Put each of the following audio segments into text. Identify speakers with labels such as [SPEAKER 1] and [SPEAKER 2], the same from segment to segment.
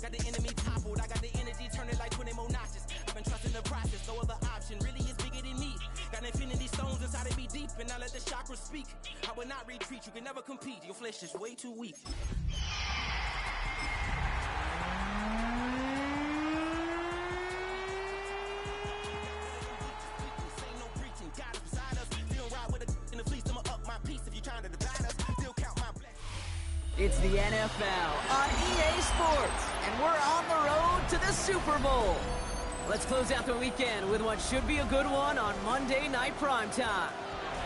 [SPEAKER 1] Got the enemy toppled, I got the energy turning like 20 more notches. I've been trusting the process, no other option really is bigger than me. Got infinity stones inside of me deep, and I let the chakras speak. I will not retreat, you can never compete, your flesh is way too weak.
[SPEAKER 2] It's the NFL on EA Sports, and we're on the road to the Super Bowl. Let's close out the weekend with what should be a good one on Monday Night Primetime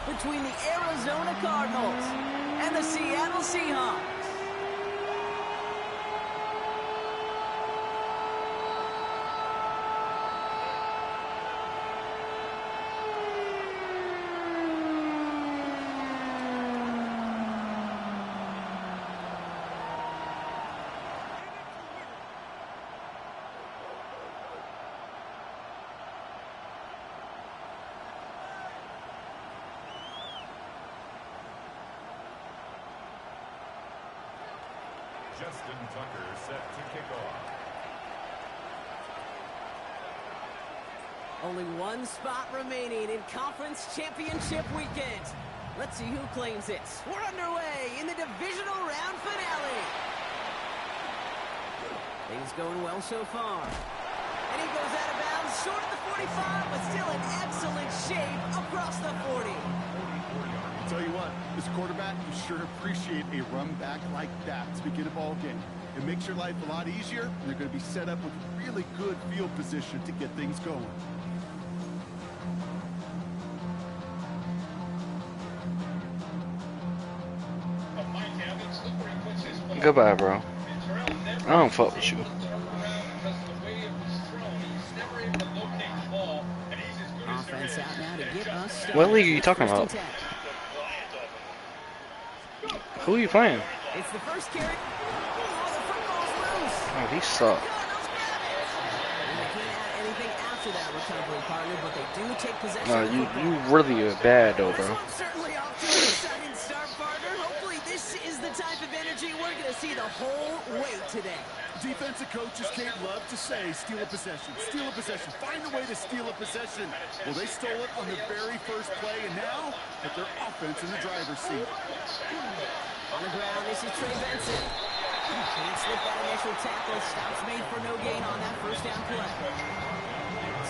[SPEAKER 2] between the Arizona Cardinals and the Seattle Seahawks.
[SPEAKER 3] Justin Tucker set to kick off.
[SPEAKER 2] Only one spot remaining in Conference Championship weekend. Let's see who claims it. We're underway in the divisional round finale. Things going well so far. And he goes out of bounds short of the 45, but still in excellent shape across the 40.
[SPEAKER 4] I'll tell you what, as a quarterback, you sure appreciate a run back like that to begin a ball game. It makes your life a lot easier, and they're going to be set up with really good field position to get things going.
[SPEAKER 5] Goodbye, bro. I don't fuck with you.
[SPEAKER 2] Offense out now to get us started.
[SPEAKER 5] What league are you talking about? Who are you playing?
[SPEAKER 2] It's the first carry. Oh, the football's loose.
[SPEAKER 5] Oh, he sucked.
[SPEAKER 2] They can't add anything after that recovery, partner, but they do take possession.
[SPEAKER 5] No, you really are bad, though, bro.
[SPEAKER 2] This one's certainly off to an exciting start, partner. Hopefully this is the type of energy we're going to see the whole way today.
[SPEAKER 4] Defensive coaches can't love to say steal a possession, find a way to steal a possession. Well, they stole it on the very first play, and now put their offense in the driver's seat.
[SPEAKER 2] On the ground, this is Trey Benson. Can't slip that initial tackle. Stops made for no gain on that first down play.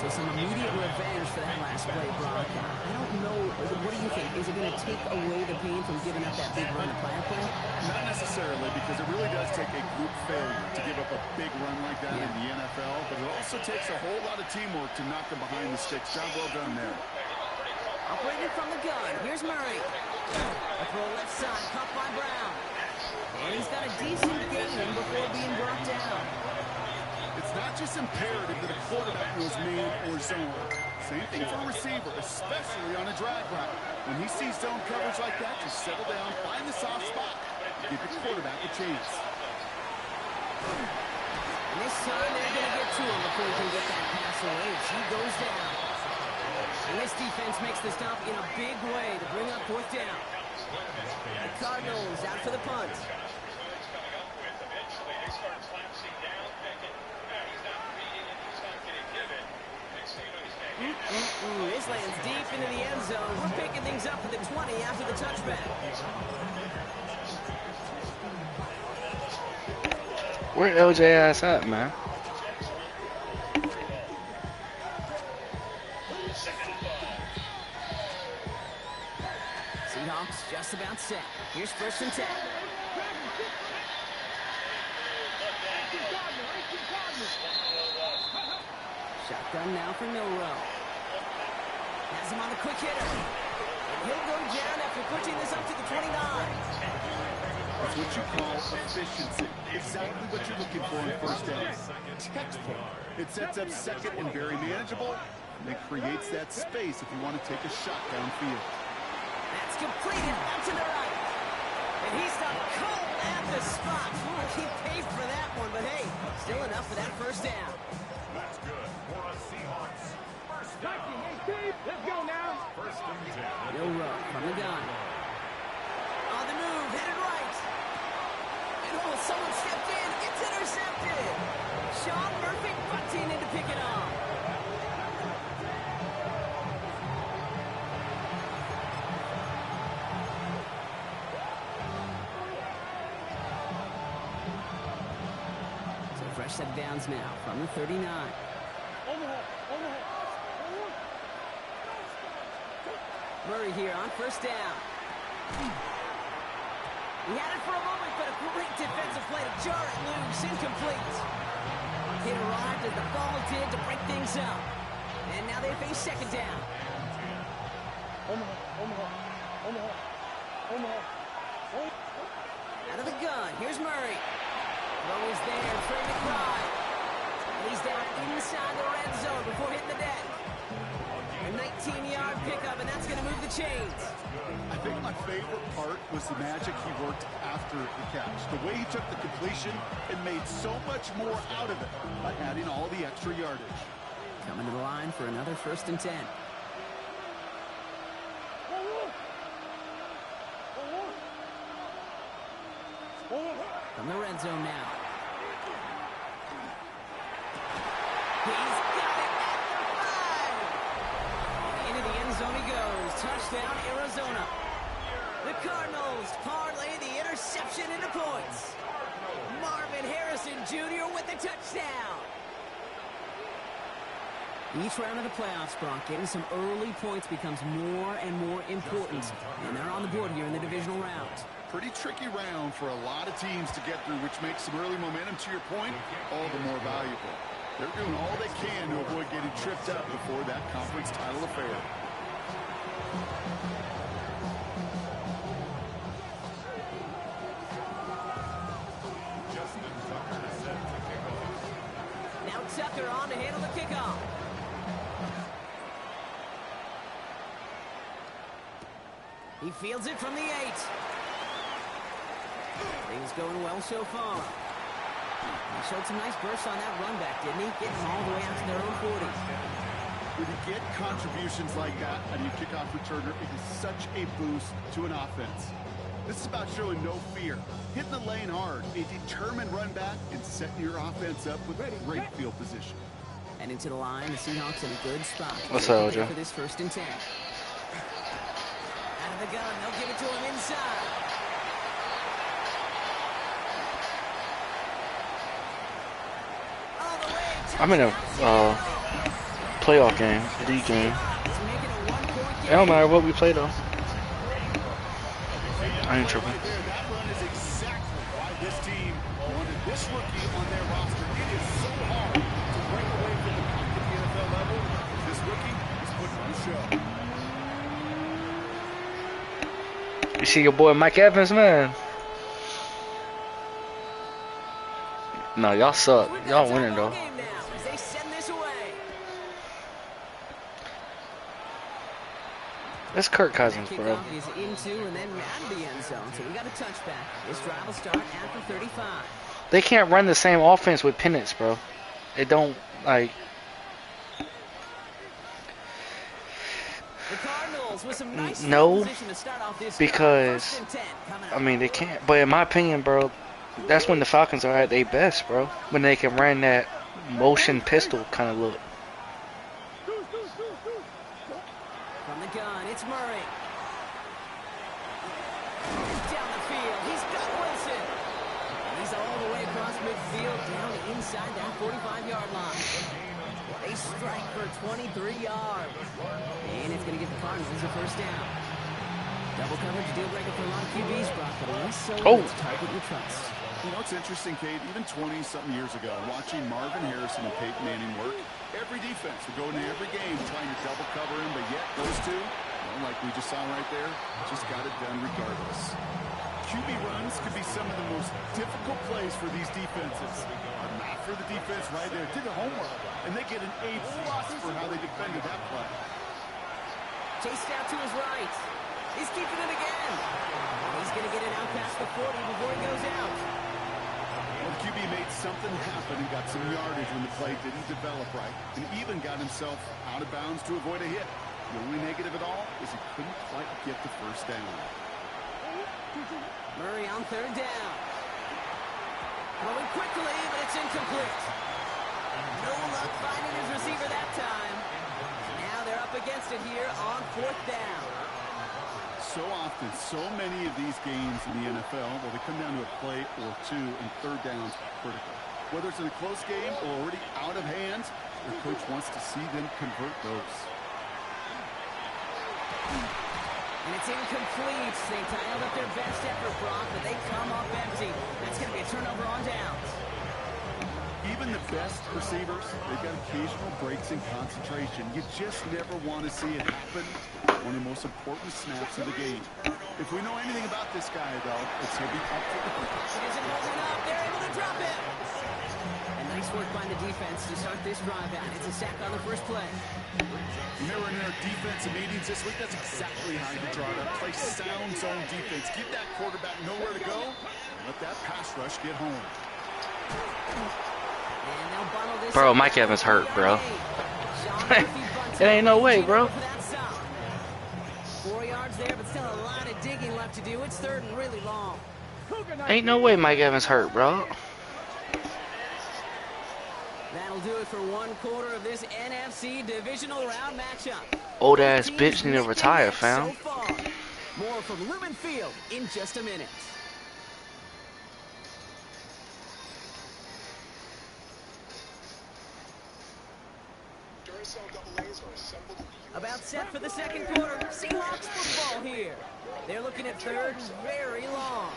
[SPEAKER 2] So some immediate revenge for that last play, Brock. I don't know. What do you think? Is it going to take away the pain from giving up that big run to prior play?
[SPEAKER 4] Not necessarily, because it really does take a group failure to give up a big run like that in the NFL, but it also takes a whole lot of teamwork to knock them behind the sticks. Job well done there.
[SPEAKER 2] Operating from the gun. Here's Murray. A throw left side, caught by Brown. And he's got a decent gain before being brought down.
[SPEAKER 4] It's not just imperative that a quarterback knows man or zone. Same thing for a receiver, especially on a drag route. When he sees zone coverage like that, just settle down, find the soft spot, give the quarterback a chance.
[SPEAKER 2] And this time they're going to get to him before he can get that pass away. He goes down. And this defense makes the stop in a big way to bring up fourth down. The Cardinals out for the punt. This lands deep into the end zone. We're picking things up at the 20 after the touchback.
[SPEAKER 5] Where LJ ass at, man?
[SPEAKER 2] Seahawks just about set. Here's first and 10. Shotgun now for Milrow. Has him on the quick hitter. And he'll go down after pushing this up to the 29.
[SPEAKER 4] That's what you call efficiency. Exactly what you're looking for in first down. Textbook. It sets up second and very manageable, and it creates that space if you want to take a shot downfield.
[SPEAKER 2] That's completed out to the right. And he's done cold at the spot. He paid for that one, but hey, still enough for that first down.
[SPEAKER 3] That's good for a Seahawks. First down.
[SPEAKER 6] Let's go now.
[SPEAKER 3] First and 10.
[SPEAKER 2] Milrow from the gun. On the move, headed right. And oh, someone stepped in. It's intercepted. Sean Murphy Bunting in to pick it off. So fresh set of downs now from the 39. Murray here on first down. He had it for a moment, but a great defensive play to jar it loose. Incomplete. It arrived as the ball did to break things up. And now they face second down. Out of the gun, here's Murray. Throw is there, Trey McBride. And he's down inside the red zone before hitting the deck. A 19-yard pickup, and that's going to move the chains.
[SPEAKER 4] I think my favorite part was the magic he worked after the catch. The way he took the completion and made so much more out of it by adding all the extra yardage.
[SPEAKER 2] Coming to the line for another 1st and 10. From the red zone now. He's got it at the 5. Into the end zone he goes. Touchdown, Arizona. The Cardinals parlay the interception into points. Marvin Harrison Jr. with the touchdown. Each round of the playoffs, Brock, getting some early points becomes more and more important. And they're on the board here in the divisional round.
[SPEAKER 4] Pretty tricky round for a lot of teams to get through, which makes some early momentum, to your point, all the more valuable. They're doing all they can to avoid getting tripped up before that conference title affair.
[SPEAKER 2] Now Tucker on to handle the kickoff. He fields it from the 8. Things going well so far. He showed some nice bursts on that run back, didn't he? Getting them all the way out to their own 40.
[SPEAKER 4] When you get contributions like that and you kickoff returner, it is such a boost to an offense. This is about showing no fear, hitting the lane hard, a determined run back, and setting your offense up with great field position.
[SPEAKER 2] And into the line, the Seahawks in a good spot.
[SPEAKER 5] What's up, Joe?
[SPEAKER 2] For this 1st and 10. Out of the gun, they'll give it to him inside.
[SPEAKER 5] I'm in a playoff game, league game. It don't matter what we play though. I ain't tripping.
[SPEAKER 4] That run is exactly why this team wanted this rookie on their roster. It is so hard to break away from the pack at the NFL level. This rookie is putting on a show.
[SPEAKER 5] You see your boy Mike Evans, man. No, y'all suck. Y'all winning though. It's Kirk Cousins, bro.
[SPEAKER 2] Is into and then out of the end zone, so we got a touchback. This drive will start after 35.
[SPEAKER 5] They can't run the same offense with Penix, bro. It don't, like...
[SPEAKER 2] The Cardinals with some nice
[SPEAKER 5] no,
[SPEAKER 2] position to start off this
[SPEAKER 5] because, I mean, they can't. But in my opinion, bro, that's when the Falcons are at their best, bro. When they can run that motion pistol kind of look.
[SPEAKER 2] From the gun, it's Murray. Down the field, he's got Wilson. And he's all the way across midfield, down inside that 45-yard line. They strike for 23 yards. And it's going to get the Cardinals a 1st down. Double coverage deal breaker for a lot of QBs, Brock, but less so to target your trust.
[SPEAKER 4] You know, it's interesting, Kate, even 20-something years ago, watching Marvin Harrison and Peyton Manning work, every defense would go into every game trying to double cover him, but yet those two, like we just saw right there, just got it done regardless. QB runs could be some of the most difficult plays for these defenses. Not for the defense right there. Did the homework, and they get an A+ for how they defended that play.
[SPEAKER 2] Chased out to his right. He's keeping it again. He's going to get it out past the 40 before he goes out.
[SPEAKER 4] Well, the QB made something happen and got some yardage when the play didn't develop right, and even got himself out of bounds to avoid a hit. The only negative at all is he couldn't quite get the 1st down.
[SPEAKER 2] Murray on 3rd down. Throwing quickly, but it's incomplete. Not finding his receiver that time. Now they're up against it here on 4th down.
[SPEAKER 4] So often, so many of these games in the NFL, well, they come down to a play or two, and 3rd downs are critical. Whether it's in a close game or already out of hands, the coach wants to see them convert those.
[SPEAKER 2] And it's incomplete. They dialed up their best effort, Brock, but they come up empty. That's going to be a turnover on downs.
[SPEAKER 4] Even the best receivers, they've got occasional breaks in concentration. You just never want to see it happen. One of the most important snaps of the game. If we know anything about this guy, though, it's he'll be up for the play.
[SPEAKER 2] He isn't holding up. They're able to drop it. And nice work by the defense to start this drive out. It's a sack on the first play.
[SPEAKER 4] When they were in their defensive meetings this week, that's exactly how you draw it up. Play sound zone defense. Give that quarterback nowhere to go. And let that pass rush get home.
[SPEAKER 5] Bro, Mike Evans hurt, bro. It ain't no way, bro.
[SPEAKER 2] 4 yards there, but still a lot of digging left to do. It's 3rd and really long.
[SPEAKER 5] Ain't no way Mike Evans hurt, bro.
[SPEAKER 2] That'll do it for 1/4 of this NFC divisional round matchup.
[SPEAKER 5] Old ass bitch need to retire, fam.
[SPEAKER 2] So far. More from Lumen Field in just a minute. About set for the 2nd quarter. Seahawks football here. They're looking at 3rd and very long.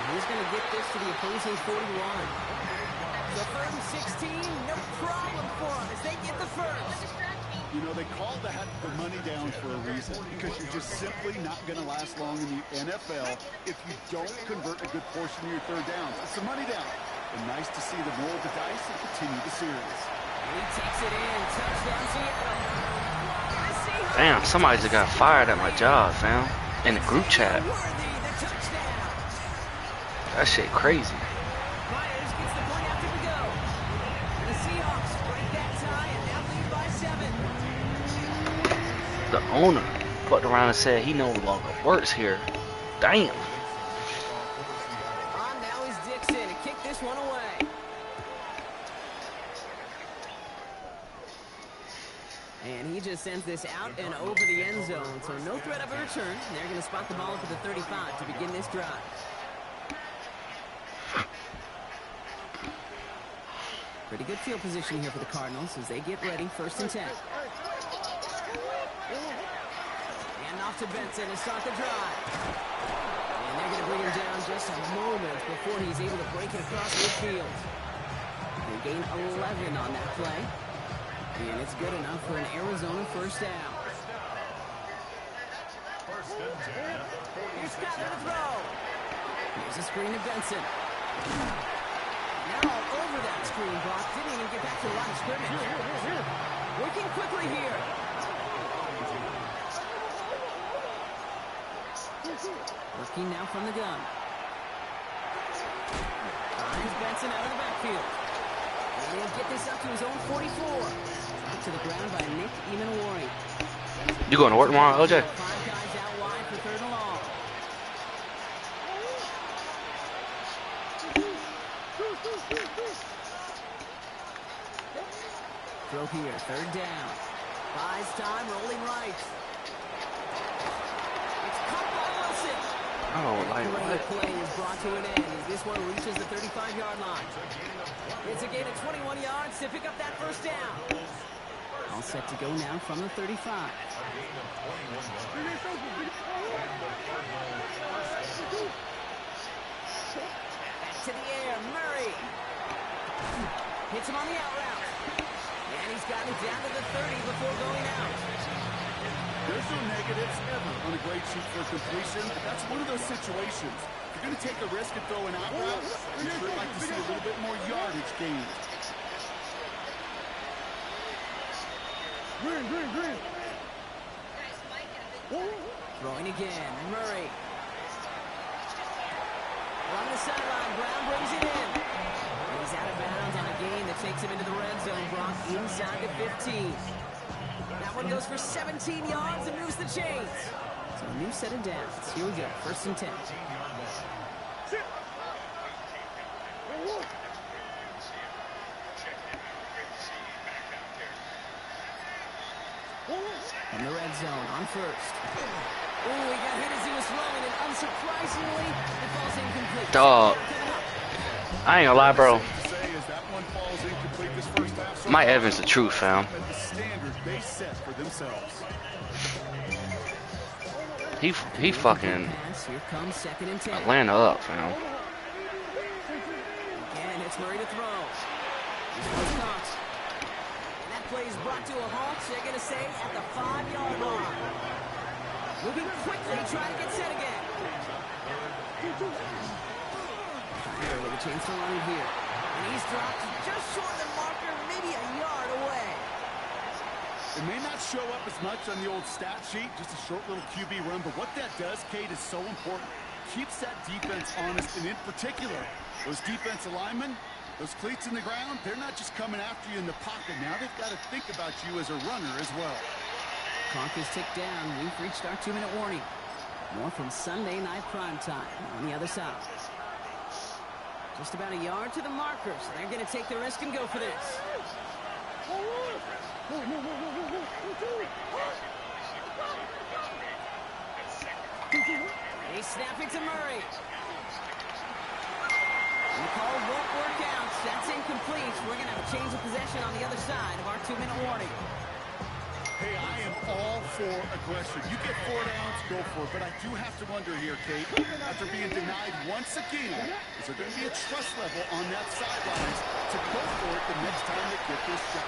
[SPEAKER 2] And he's going to get this to the opposing 41. So 3rd and 16, no problem for them as they get the first.
[SPEAKER 4] You know, they call that the money down for a reason, because you're just simply not going to last long in the NFL if you don't convert a good portion of your 3rd downs. It's the money down. And nice to see them roll the dice and continue the series.
[SPEAKER 2] He takes it in. Touchdown, Seattle.
[SPEAKER 5] Damn, somebody just got fired at my job, fam. In the group chat. That shit crazy.
[SPEAKER 2] Myers gets the point after we go. And the Seahawks break that tie and now lead by 7.
[SPEAKER 5] The owner fucked around and said he no longer works here. Damn.
[SPEAKER 2] One away. And he just sends this out and over the end zone. So no threat of a return. They're going to spot the ball up at the 35 to begin this drive. Pretty good field position here for the Cardinals as they get ready. 1st and 10. And off to Benson to start the drive. And they're going to bring him down just a moment before he's able to break it across midfield. They gain 11 on that play. And it's good enough for an Arizona 1st down.
[SPEAKER 3] 1st and 10.
[SPEAKER 2] Here's Scott to the throw. Here's a screen to Benson. Now all over that screen, Brock. Didn't even get back to the line of scrimmage. Working quickly here. Working now from the gun. Finds Benson out of the backfield. And he'll get this up to his own 44. Up to the ground by Nick Emanwari.
[SPEAKER 5] You going to work tomorrow, OJ?
[SPEAKER 2] 5 guys out wide for 3rd and long. Throw here, 3rd down. Buys time, rolling right. It's caught by Wilson.
[SPEAKER 5] Oh, like
[SPEAKER 2] The
[SPEAKER 5] what?
[SPEAKER 2] play is brought to an end as this one reaches the 35-yard line. It's a gain of 21 yards to pick up that 1st down. All set to go now from the 35. Back to the air, Murray. Hits him on the out route. And he's got it down to the 30 before going out.
[SPEAKER 4] There's no negatives ever on a great shoot for completion, but that's one of those situations. If you're going to take a risk and throw an out route, you sure like to see a little bit more yardage gained.
[SPEAKER 6] Green.
[SPEAKER 2] Throwing again, Murray. On the sideline, Brown brings it in. And he's out of bounds on a gain that takes him into the red zone, Brock, inside the 15. That one goes for 17 yards and moves the chains. So a new set of downs. Here we go, 1st and 10. on first. Oh, he got hit as he was throwing, and unsurprisingly, it falls incomplete.
[SPEAKER 5] Dog. I ain't gonna lie, bro. Mike Evans the truth, fam. He fucking Atlanta up, fam.
[SPEAKER 2] Again, it's Murray to throw. And that play is brought to a halt, so they're going to say at the 5-yard line. Moving quickly, trying to get set again. Here with a chance to run here. And he's dropped just short of the marker, maybe a yard away.
[SPEAKER 4] It may not show up as much on the old stat sheet, just a short little QB run, but what that does, Kate, is so important. Keeps that defense honest, and in particular, those defensive linemen, those cleats in the ground, they're not just coming after you in the pocket. Now they've got to think about you as a runner as well.
[SPEAKER 2] Clock is ticked down. We've reached our 2-minute warning. More from Sunday night primetime on the other side. Just about a yard to the marker, so they're going to take the risk and go for this. They snap it to Murray. The call won't work out. That's incomplete. We're going to have a change of possession on the other side of our 2-minute warning.
[SPEAKER 4] Hey, I am all for aggression. You get 4 downs, go for it. But I do have to wonder here, Kate, after being denied once again, is there going to be a trust level on that sidelines to go for it the next time they get this shot?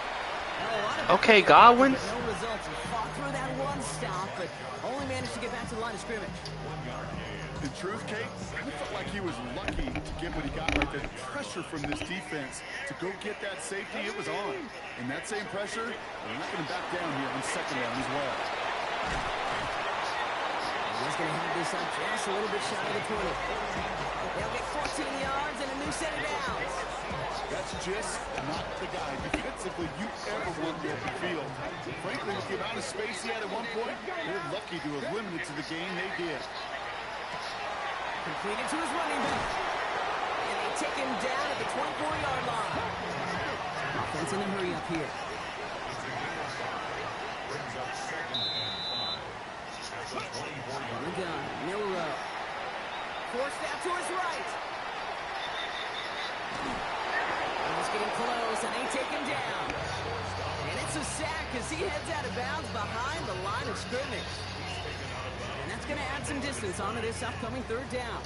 [SPEAKER 5] Okay, Godwin.
[SPEAKER 2] No results. He fought through that one stop, but only managed to get back to the line of scrimmage.
[SPEAKER 4] In truth, Kate, I felt like he was lucky to get what he got right there. The pressure from this defense to go get that safety, it was on. And that same pressure, they're not going to back down here on second down as well.
[SPEAKER 2] He's going to have this up just a little bit shy of the 20. They'll get 14 yards and a new set of downs.
[SPEAKER 4] That's just not the guy defensively you ever want to open field. Frankly, with the amount of space he had at one point, they're lucky to have limited to the game they did.
[SPEAKER 2] Completed to his running back. And they take him down at the 24-yard line. Offense in a hurry up here. Here we go. Miller. Forced out to his right. He's getting close, and they take him down. And it's a sack as he heads out of bounds behind the line of scrimmage. And that's going to add some distance onto this upcoming 3rd down.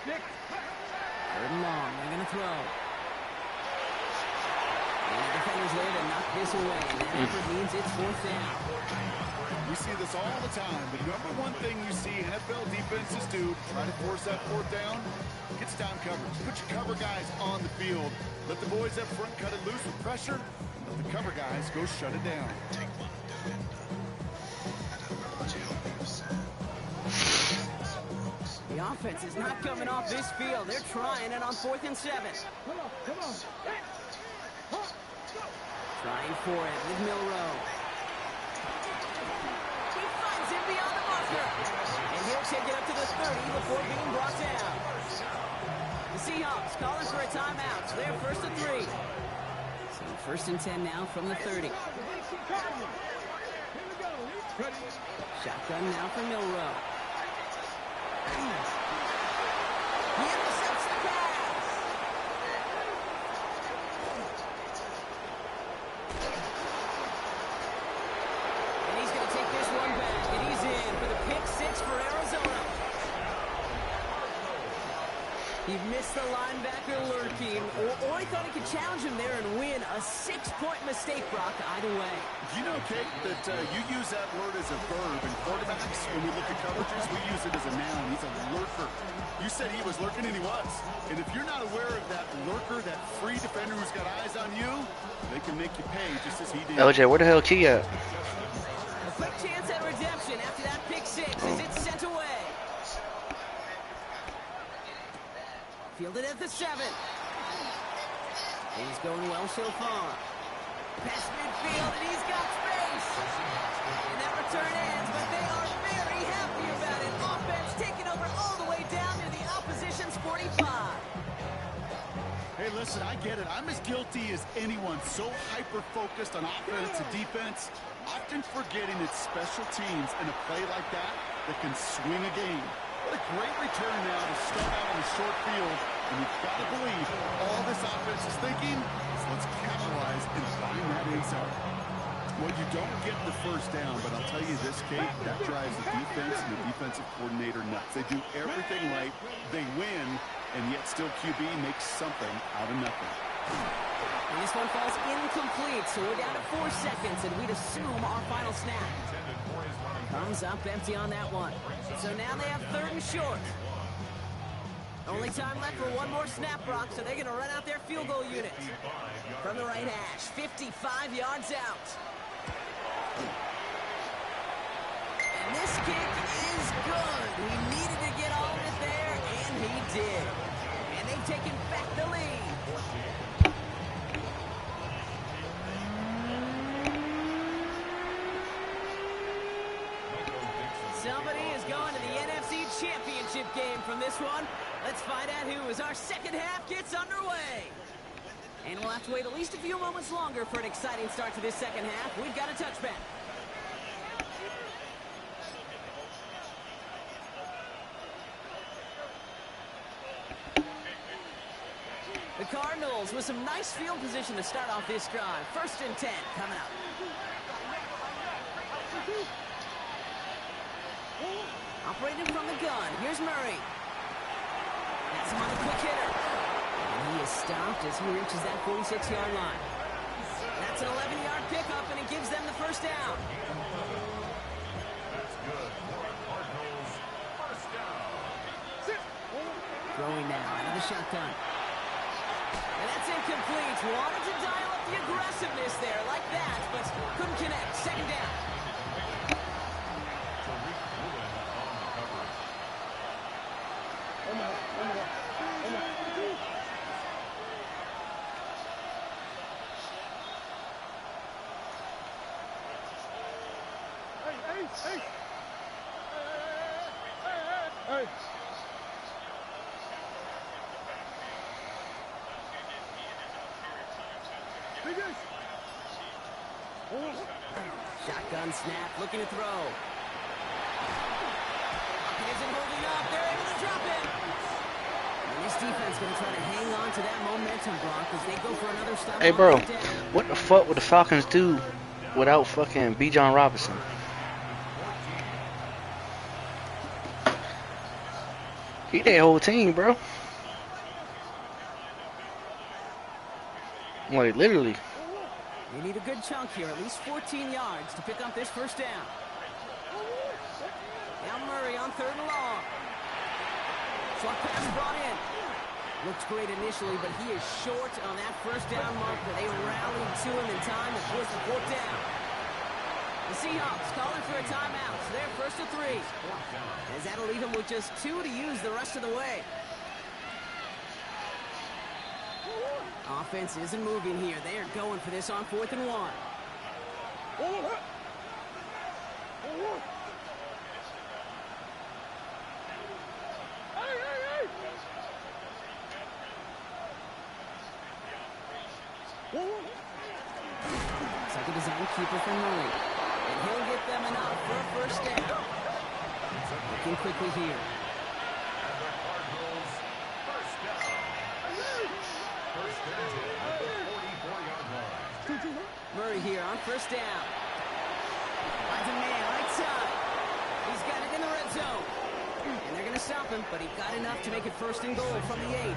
[SPEAKER 2] Third and long. They're going to throw. And the defender's there to knock this away. And that effort means it's 4th down.
[SPEAKER 4] We see this all the time. The number one thing you see NFL defenses do to try to force that 4th down, gets down coverage. Put your cover guys on the field. Let the boys up front cut it loose with pressure. Let the cover guys go shut it down.
[SPEAKER 2] The offense is not coming off this field. They're trying it on 4th and 7. Trying for it with Milrow. He finds him beyond the marker. And he'll take it up to the 30 before being brought down. The Seahawks calling for a timeout. So they're 1st and 3. So 1st and 10 now from the 30. Shotgun now for Milrow. He intercepts the pass. And he's going to take this one back, and he's in for the pick 6 for Arizona. He missed the linebacker lurking, or he thought he could challenge him there and win. A 6-point mistake, Brock, either way.
[SPEAKER 4] You know, Kate, that you use that word as a verb in quarterbacks. When we look at coverages, we use it as a noun. He's a lurker. You said he was lurking, and he was. And if you're not aware of that lurker, that free defender who's got eyes on you, they can make you pay just as he did.
[SPEAKER 5] LJ, where the hell Key at?
[SPEAKER 2] A quick chance at redemption after that pick 6 as it's sent away. Fielded at the 7. He's going well so far. Past midfield, and he's got space. And that return ends, but they are very happy about it. Offense taking over all the way down to the opposition's 45.
[SPEAKER 4] Hey, listen, I get it. I'm as guilty as anyone. So hyper-focused on offense and defense, often forgetting it's special teams in a play like that can swing a game. What a great return now to start out on the short field. And you've got to believe all this offense is thinking is let's capitalize and find that inside. Well, you don't get the first down, but I'll tell you this, Kate, that drives the defense and the defensive coordinator nuts. They do everything right. They win, and yet still QB makes something out of nothing.
[SPEAKER 2] And this one falls incomplete, so we're down to 4 seconds, and we'd assume our final snap. Comes up empty on that one. So now they have 3rd and short. Only time left for one more snap, Brock, so they're going to run out their field goal unit. From the right hash, 55 yards out. And this kick is good. He needed to get all of it there, and he did. And they've taken back the lead. Somebody is going to the NFC Championship game from this one. Let's find out who as our second half gets underway. And we'll have to wait at least a few moments longer for an exciting start to this second half. We've got a touchback. The Cardinals with some nice field position to start off this drive. 1st and 10 coming up. Operating from the gun. Here's Murray. That's him on the quick hitter. And he is stopped as he reaches that 46-yard line. That's an 11-yard pickup, and it gives them the first down.
[SPEAKER 3] That's good. Cardinals, first down.
[SPEAKER 2] Throwing now out of the shotgun. And that's incomplete. Wanted to dial up the aggressiveness there like that, but couldn't connect. Second down. Shotgun snap, looking to throw. He isn't holding up. They're able to drop it. And this defense going to try to hang on to that momentum, Brock, as they go for another stop.
[SPEAKER 5] Hey, bro, what the fuck would the Falcons do without fucking Bijan Robinson? He their whole team, bro. Like, literally.
[SPEAKER 2] They need a good chunk here, at least 14 yards to pick up this first down. Now Murray on 3rd and long. Short pass brought in. Looks great initially, but he is short on that first down marker. They rallied to him in time to force the 4th down. The Seahawks calling for a timeout, so they're 1st and 3. As that'll leave him with just 2 to use the rest of the way. Offense isn't moving here. They are going for this on 4th and 1. Second design keeper from Murray. And he'll get them enough for a first down. Looking quickly here. Murray here on first down. Finds a man right side. He's got it in the red zone. And they're going to stop him, but he got enough to make it 1st and goal from the 8.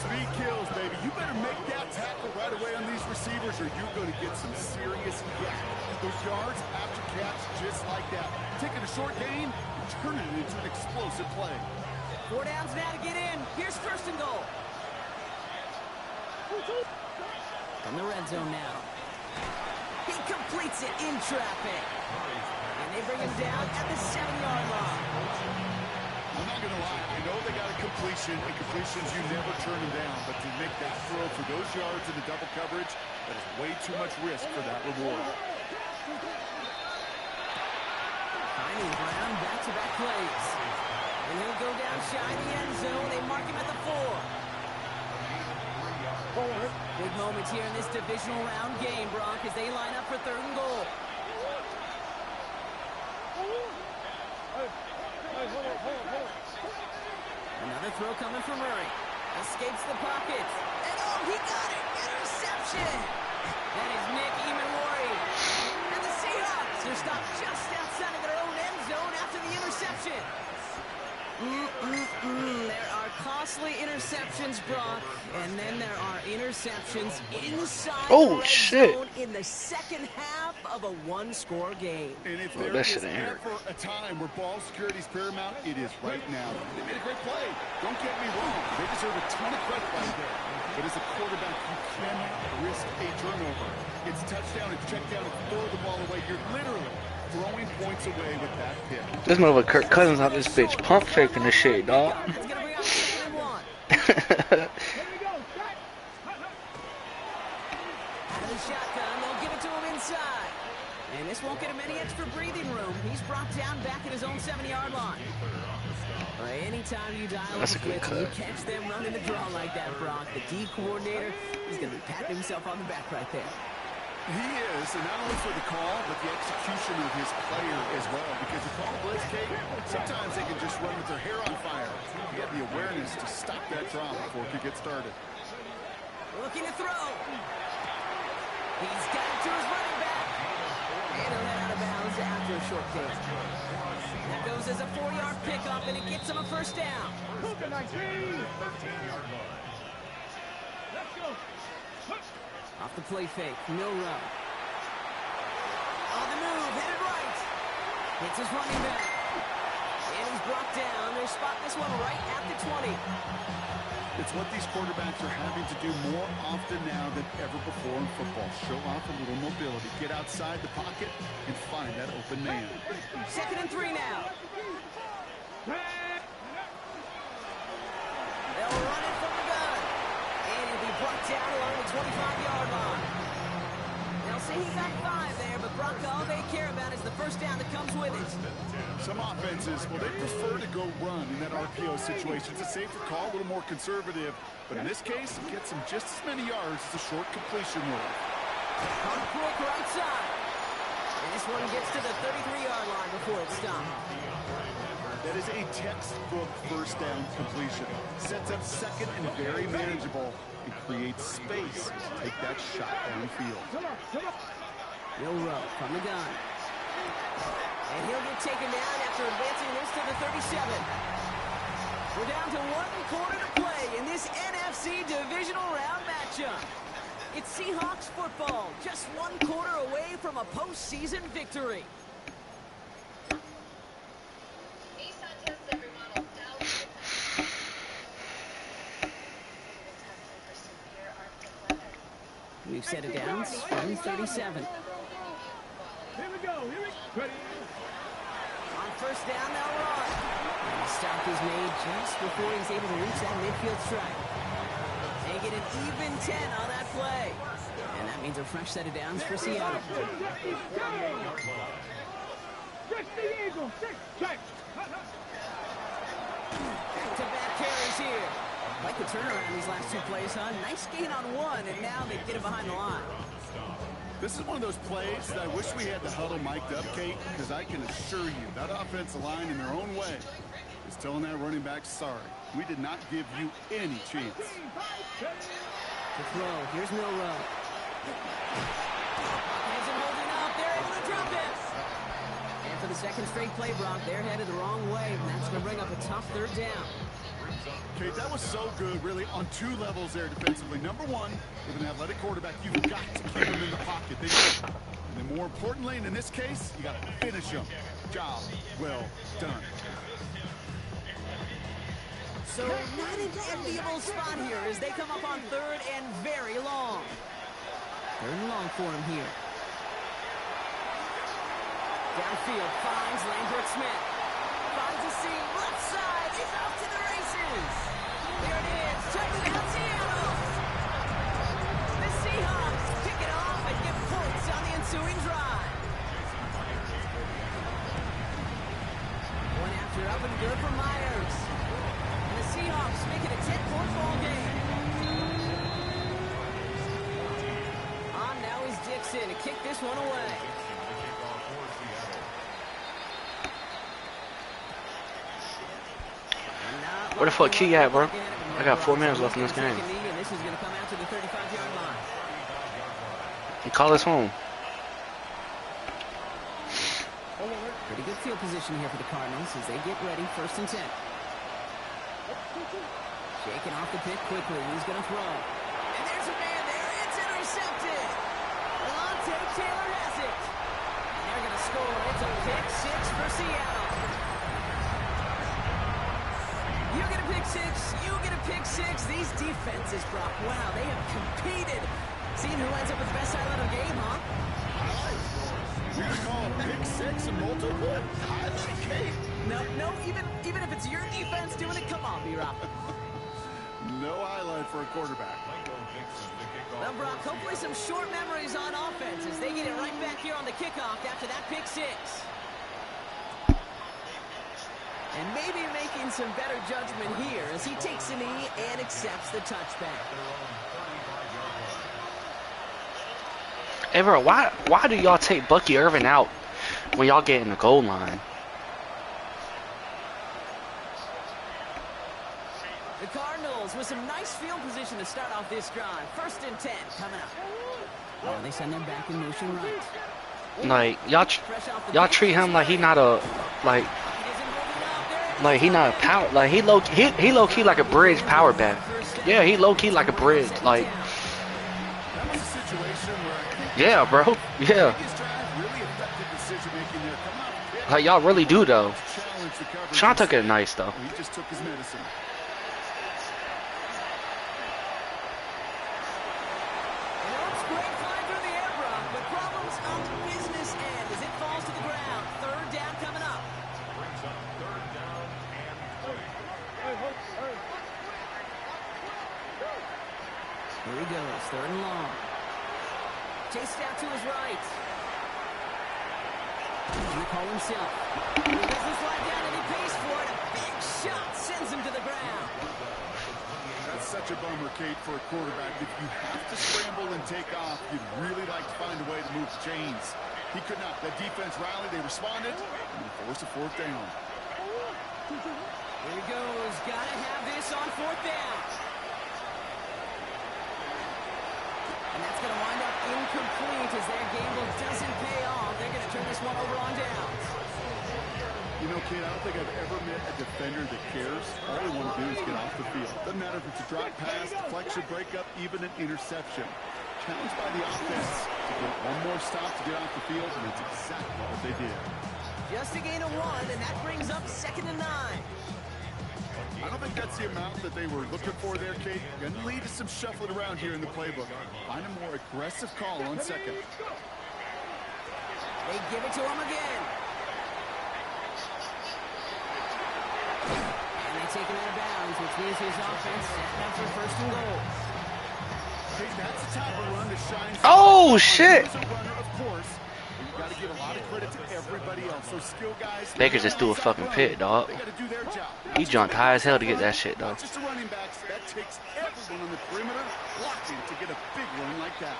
[SPEAKER 4] Speed kills, baby. You better make that tackle right away on these receivers or you're going to get some serious yak. Those yards after catch just like that. Taking a short gain and turning it into an explosive play.
[SPEAKER 2] 4 downs now to get in. Here's 1st and goal. From the red zone now. He completes it in traffic. And they bring him down at the 7-yard line.
[SPEAKER 4] I'm not going to lie. I know they got a completion, and completions, you never turn them down. But to make that throw for those yards in the double coverage, that is way too much risk for that reward.
[SPEAKER 2] Finding Brown back-to-back plays. And he'll go down shy in the end zone. They mark him at the 4. Big moments here in this divisional round game, Brock, as they line up for 3rd and goal. Another throw coming from Murray. Escapes the pocket. And oh, he got it! Interception! That is Nick Emanwari. And the Seahawks are stopped just outside of their own end zone after the interception. There are costly interceptions, Brock, and then there are interceptions inside the red zone in the second half of a 1-score game.
[SPEAKER 4] And if there is ever a time where ball security is paramount, it is right now. They made a great play. Don't get me wrong. They deserve a ton of credit right there. But as a quarterback, you cannot risk a turnover. It's touchdown, it's check down, and throw the ball away. You're literally throwing points away with that pick.
[SPEAKER 5] This mother Kirk Cousins out this bitch pump faking this shit, dog.
[SPEAKER 2] That's gonna bring out 2nd and 1. Out of the shotgun, they'll give it to him inside. And this won't get him any extra breathing room. He's brought down back at his own 7-yard line. Anytime you dial
[SPEAKER 5] That's a good
[SPEAKER 2] blitz,
[SPEAKER 5] cut.
[SPEAKER 2] you catch them running the draw like that, Brock. The D coordinator is gonna be patting himself on the back right there.
[SPEAKER 4] He is, and not only for the call, but the execution of his player as well. Because you call blitz, Kate, sometimes they can just run with their hair on fire. You have the awareness to stop that draw before it could get started.
[SPEAKER 2] Looking to throw. He's got it to his running back. And he'll head out of bounds after a short gain. That goes as a 4-yard pickup, and it gets him a 1st down. Off the play fake, Milrow. On the move, headed right. Hits his running back. And he's brought down. They spot this one right at the 20.
[SPEAKER 4] It's what these quarterbacks are having to do more often now than ever before in football. Show off a little mobility. Get outside the pocket and find that open man.
[SPEAKER 2] 2nd and 3 now. They'll run it from the gun. And he'll be brought down along the 25-yard line. They'll say he got 5 there, but Brock, all they care about is the 1st down that comes with it.
[SPEAKER 4] Some offenses, well, they prefer to go run in that RPO situation. It's a safer call, a little more conservative. But in this case, it gets them just as many yards as a short completion would.
[SPEAKER 2] On the quick right side. And this one gets to the 33-yard line before it's stopped.
[SPEAKER 4] That is a textbook 1st down completion. Sets up 2nd and very manageable and creates space to take that shot downfield.
[SPEAKER 2] Milrow from the gun. And he'll get taken down after advancing this to the 37. We're down to 1 quarter to play in this NFC divisional round matchup. It's Seahawks football, just 1 quarter away from a postseason victory. We've set it down, 137.
[SPEAKER 6] Here we go. Ready.
[SPEAKER 2] On 1st down, they'll run. And the stop is made just before he's able to reach that midfield strike. They get an even 10 on that play. And that means a fresh set of downs for Seattle.
[SPEAKER 6] 60 Eagles. 6 check.
[SPEAKER 2] Back-to-back carries here. Like the turnaround these last 2 plays, huh? Nice gain on 1, and now they get him behind the line.
[SPEAKER 4] This is one of those plays that I wish we had the huddle mic'd up, Kate, because I can assure you that offensive line in their own way is telling that running back, sorry, we did not give you any chance.
[SPEAKER 2] To throw, here's Milrow. Has him holding up, they're able to drop it. And for the 2nd straight play, Brock, they're headed the wrong way, and that's going to bring up a tough 3rd down.
[SPEAKER 4] Kate, that was so good, really, on 2 levels there defensively. Number 1, with an athletic quarterback, you've got to keep him in the pocket. They do. And then more importantly, and in this case, you got to finish him. Job well done.
[SPEAKER 2] So not an enviable spot here as they come up on 3rd and very long. 3rd and long for him here. Downfield finds Lambert Smith. Finds a seam, left side, he's off to the races. There it is, touchdown Seattle. The Seahawks pick it off and get points on the ensuing drive. One after up and good for Myers. And the Seahawks make it a 10-point ball game. Benson to kick this one away.
[SPEAKER 5] Where the fuck Key at, bro? I got 4 minutes left in this game.
[SPEAKER 2] And this is going to come out to the 35-yard line.
[SPEAKER 5] And call us home.
[SPEAKER 2] Pretty good field position here for the Cardinals as they get ready, 1st and 10. Shaking off the pick quickly. He's going to throw. And there's a man there. It's intercepted. Delonte Taylor has it. And they're going to score. It's a pick 6 for Seattle. You get a pick 6. You get a pick 6. These defenses, Brock, wow, they have competed. Seeing who ends up with the best highlight of the game, huh?
[SPEAKER 4] You call a pick 6 and multiple? I like it.
[SPEAKER 2] No, even if it's your defense doing it, come on, B-Rob.
[SPEAKER 4] No highlight for a quarterback.
[SPEAKER 2] Well, Brock, hopefully some short memories on offense as they get it right back here on the kickoff after that pick 6. And maybe making some better judgment here as he takes a knee and accepts the touchback.
[SPEAKER 5] Hey, bro, why do y'all take Bucky Irvin out when y'all get in the goal line?
[SPEAKER 2] The Cardinals with some nice field position to start off this drive. 1st and 10 coming up. Oh, they send them back in motion right.
[SPEAKER 5] Like y'all treat him like he not a like he not a power, like he low key like a bridge power back. Yeah, he low key like a bridge, like. Yeah, bro. Yeah. Like y'all really do though. Sean took it nice though.
[SPEAKER 4] He just took his medicine.
[SPEAKER 2] Great fly through the air, Brock, but problems on the business end as it falls to the ground. 3rd down coming up. Here he goes, 3rd and long. Chased out to his right. He's going to call himself. He doesn't slide down and he pays for it. A big shot sends him to the ground.
[SPEAKER 4] That's such a bummer, Kate, for a quarterback. If you have to scramble and take off, you'd really like to find a way to move the chains. He could not. That defense rallied, they responded, and they forced a 4th down.
[SPEAKER 2] Here he goes. Got to have this on 4th down. And that's going to wind up incomplete as their gamble doesn't pay off. They're going to turn this one over on downs.
[SPEAKER 4] You know, Kate, I don't think I've ever met a defender that cares. All they want to do is get off the field. Doesn't matter if it's a drop pass, deflection, breakup, even an interception. Challenged by the offense to get one more stop to get off the field, and that's exactly what they did.
[SPEAKER 2] Just a gain of 1, and that brings up 2nd and 9.
[SPEAKER 4] I don't think that's the amount that they were looking for there, Kate. Going to lead to some shuffling around here in the playbook. Find a more aggressive call on 2nd.
[SPEAKER 2] They give it to him again. And they take him out of bounds, which means his offense set up for 1st and goal.
[SPEAKER 4] Hey, that's the type of run that shines.
[SPEAKER 5] Oh shit!
[SPEAKER 4] He's a runner, of course. You got to give a lot of credit to everybody else. So skill guys.
[SPEAKER 5] Baker just threw a fucking pit, dog.
[SPEAKER 4] They got to do their job.
[SPEAKER 5] He jumped high as hell to get that shit, dog.
[SPEAKER 4] Not just the running backs. That takes everyone on the perimeter blocking to get a big run like that.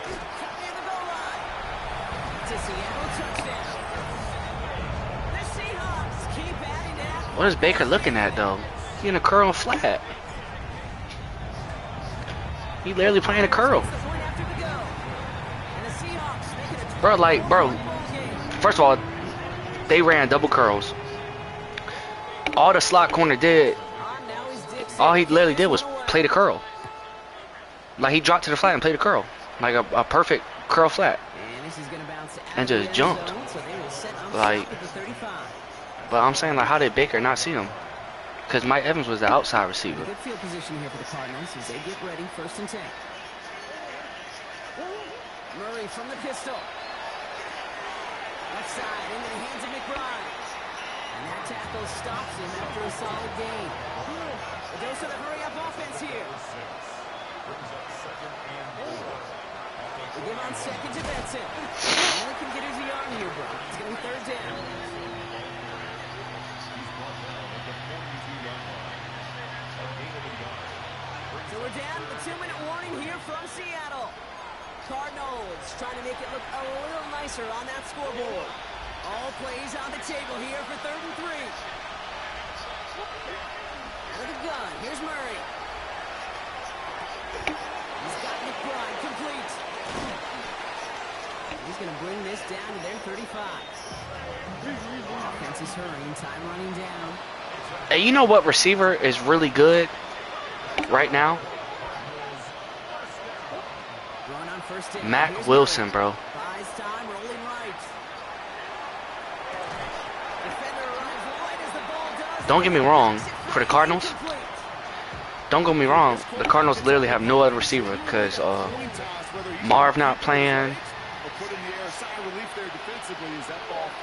[SPEAKER 2] Near the goal line. It's a Seattle touchdown. The Seahawks keep adding that.
[SPEAKER 5] What is Baker looking at though? He in a curl flat. He literally playing a curl. Bro, like, bro, first of all, they ran double curls. All the slot corner did, all he literally did was play the curl. Like, he dropped to the flat and played a curl. Like a perfect curl flat. And just jumped. Like, but I'm saying, like, how did Baker not see him? Because Mike Evans was the outside receiver.
[SPEAKER 2] Good field position here for the Cardinals as they get ready, 1st and 10. Murray from the pistol. Left side into the hands of McBride. And that tackle stops him after a solid gain. A dose of the hurry-up offense here. They give on 2nd to Benson. Only can get his yard here, bro. It's going to be 3rd down. So we're down to the 2-minute warning here from Seattle. Cardinals trying to make it look a little nicer on that scoreboard. All plays on the table here for 3rd and 3. Out of the gun, here's Murray. He's got McBride complete. He's going to bring this down to their 35. Offense is hurrying, time running down.
[SPEAKER 5] Hey, you know what receiver is really good right now?
[SPEAKER 2] Going on first down.
[SPEAKER 5] Mac
[SPEAKER 2] Here's
[SPEAKER 5] Wilson,
[SPEAKER 2] Murray.
[SPEAKER 5] bro.
[SPEAKER 2] Buys time, rolling right. Defender arrives right as the ball does.
[SPEAKER 5] Don't get me wrong, for the Cardinals,
[SPEAKER 2] Complete.
[SPEAKER 5] don't get me wrong, the Cardinals literally have no other receiver because Marv not playing.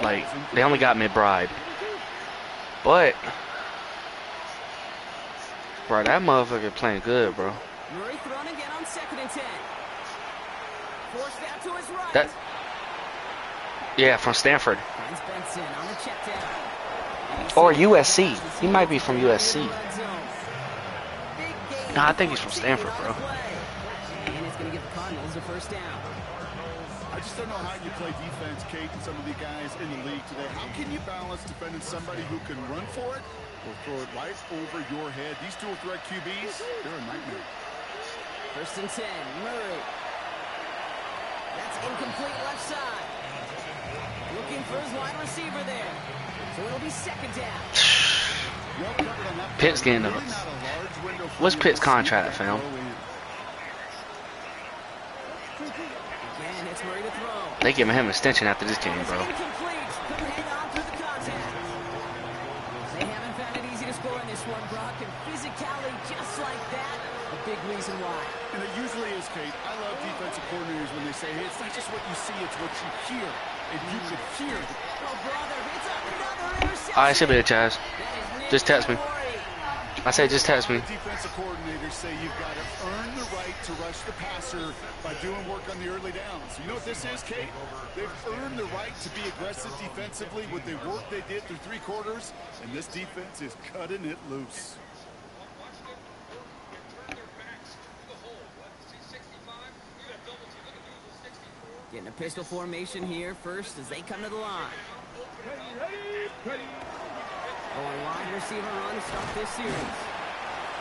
[SPEAKER 5] Like, they only got McBride. But, bro, that motherfucker playing good, bro.
[SPEAKER 2] Murray thrown again on 2nd and 10. Forced out to his right.
[SPEAKER 5] That, yeah, from Stanford.
[SPEAKER 2] Finds Benson on the check down.
[SPEAKER 5] Or USC. He might be from USC. Nah, I think he's from Stanford, bro.
[SPEAKER 2] And it's going to give the Cardinals a first down.
[SPEAKER 4] I just don't know how you play defense, Kate, and some of the guys in the league today. How can you balance defending somebody who can run for it or throw it right over your head? These dual threat QBs, they're a nightmare.
[SPEAKER 2] 1st and 10, Murray. That's incomplete left side. Looking for his wide receiver there. So it'll be 2nd down.
[SPEAKER 5] Pitt's getting a... What's Pitt's contract, fam?
[SPEAKER 2] Again, it's Murray to throw.
[SPEAKER 5] They giving him extension after this game, bro.
[SPEAKER 2] Incomplete. Couldn't hang on through the contact. They haven't found it easy to score in this one, Brock. And physicality just like that, a big reason why.
[SPEAKER 4] And it usually is, Kate. I love defensive coordinators when they say, hey, it's not just what you see, it's what you hear. And you could hear.
[SPEAKER 2] Oh, brother, it's another interception.
[SPEAKER 5] Alright, should be a Chaz.
[SPEAKER 2] That is
[SPEAKER 5] Just text me.
[SPEAKER 2] Murray.
[SPEAKER 5] I said just text me.
[SPEAKER 4] Defensive coordinators say you've got to earn the right to rush the passer by doing work on the early downs. You know what this is, Kate? They've earned the right to be aggressive defensively with the work they did through 3 quarters, and this defense is cutting it loose.
[SPEAKER 2] Getting a pistol formation here first as they come to the line.
[SPEAKER 6] Ready.
[SPEAKER 2] Going wide receiver run to start this series.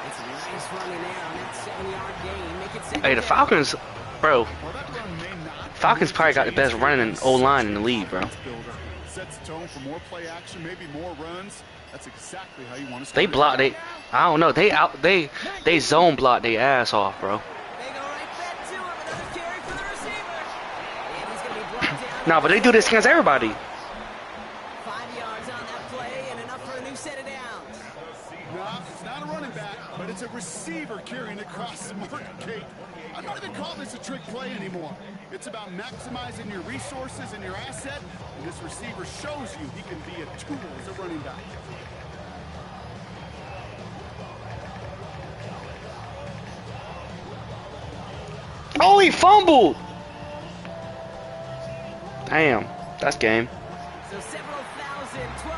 [SPEAKER 2] It's a nice running there on that 7-yard gain. Make it 2nd
[SPEAKER 5] Hey, the
[SPEAKER 2] down.
[SPEAKER 5] Falcons, bro. Falcons probably got the best running O-line in the league, bro.
[SPEAKER 4] Sets the tone for more play action, maybe more runs. That's exactly how you want to start.
[SPEAKER 5] They block I don't know. They zone block their ass off, bro.
[SPEAKER 2] They go right back to him. Another carry for the receiver. And he's going to be brought down.
[SPEAKER 5] No, but they do this against everybody.
[SPEAKER 2] 5 yards on that play and enough for a new set of downs.
[SPEAKER 4] No, it's not a running back, but it's a receiver carrying across the market, Kate. I'm not even calling this a trick play anymore. It's about maximizing your resources and your asset, and this receiver shows you he can be a tool as a running back.
[SPEAKER 5] Oh, he fumbled. Damn, that's game.
[SPEAKER 2] So several thousand, 12